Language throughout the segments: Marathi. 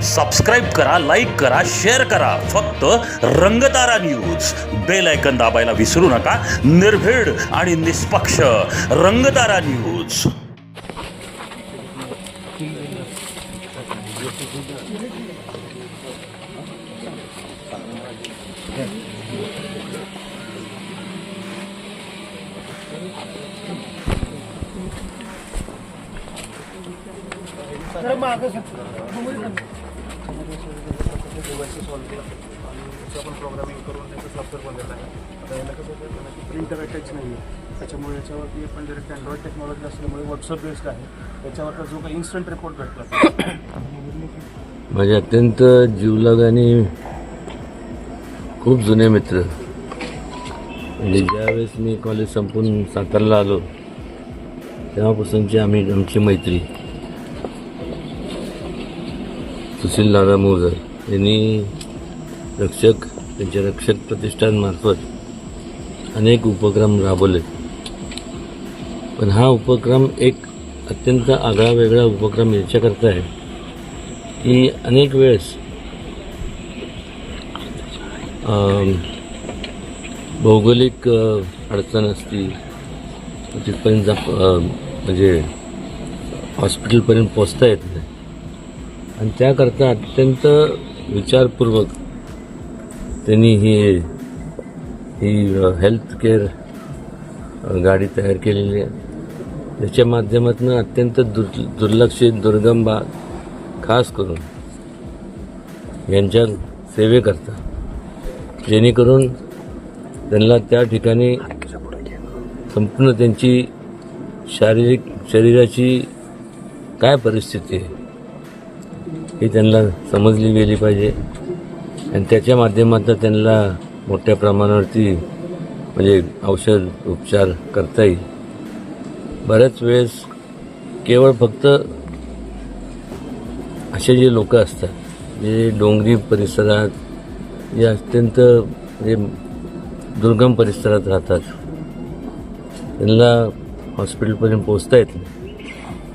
सबस्क्राईब करा, लाईक करा, शेअर करा. फक्त रंगतारा न्यूज. बेल आयकन दाबायला विसरू नका. निर्भीड आणि निष्पक्ष रंगतारा न्यूज. आपण प्रोग्रामिंग करून त्याचं सॉफ्टवेअर बनलेलं आहे. आता याला कसं होतं, प्रिंटर अटॅच नाही आहे, त्याच्यामुळे याच्यावरती आपण डायरेक्ट अँड्रॉइड टेक्नॉलॉजी असल्यामुळे व्हॉट्सअप बेस्ड आहे. त्याच्यावरचा जो काही इन्स्टंट रिपोर्ट भेटला. माझे अत्यंत जीवलग आणि खूप जुने मित्र, म्हणजे ज्यावेळेस मी कॉलेज संपून सातारला आलो तेव्हापासूनची आमची मैत्री. सुशील दादा मोरजर यांनी त्यांच्या रक्षक प्रतिष्ठानमार्फत अनेक उपक्रम राबवले. पण हा उपक्रम एक अत्यंत आगळा वेगळा उपक्रम याच्याकरता आहे की अनेक वेळेस भौगोलिक अडचण असती, तिथपर्यंत म्हणजे हॉस्पिटलपर्यंत पोचता येत नाही, आणि त्याकरता अत्यंत विचारपूर्वक त्यांनी ही हेल्थ केअर गाडी तयार केलेली आहे. त्याच्या माध्यमातून अत्यंत दुर्लक्षित दुर्गम भाग खास करून यांच्या सेवेकरता, जेणेकरून त्यांना त्या ठिकाणी संपूर्ण त्यांची शरीराची काय परिस्थिती आहे ही त्यांना समजली गेली पाहिजे, आणि त्याच्या माध्यमातून त्यांना मोठ्या प्रमाणावरती म्हणजे औषध उपचार करता येईल. बऱ्याच वेळेस केवळ फक्त असे जे लोक असतात जे डोंगरी परिसरात, जे अत्यंत म्हणजे दुर्गम परिसरात राहतात, त्यांना हॉस्पिटलपर्यंत पोचता येत नाही.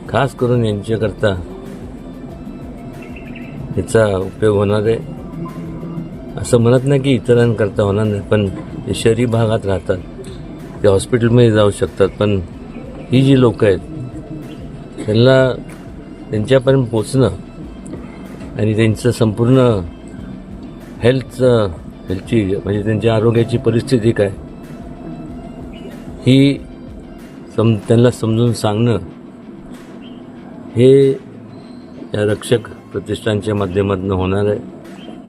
खास करून यांच्याकरता याचा उपयोग होणार आहे. असं म्हणत नाही की इतरांकरता होणार नाही, पण जे शहरी भागात राहतात ते हॉस्पिटलमध्ये जाऊ शकतात, पण ही जी लोकं आहेत त्यांना त्यांच्यापर्यंत पोचणं आणि त्यांचं संपूर्ण हेल्थची म्हणजे त्यांच्या आरोग्याची परिस्थिती काय ही त्यांना समजून सांगणं हे या रक्षक प्रतिष्ठानच्या माध्यमातून होणार आहे.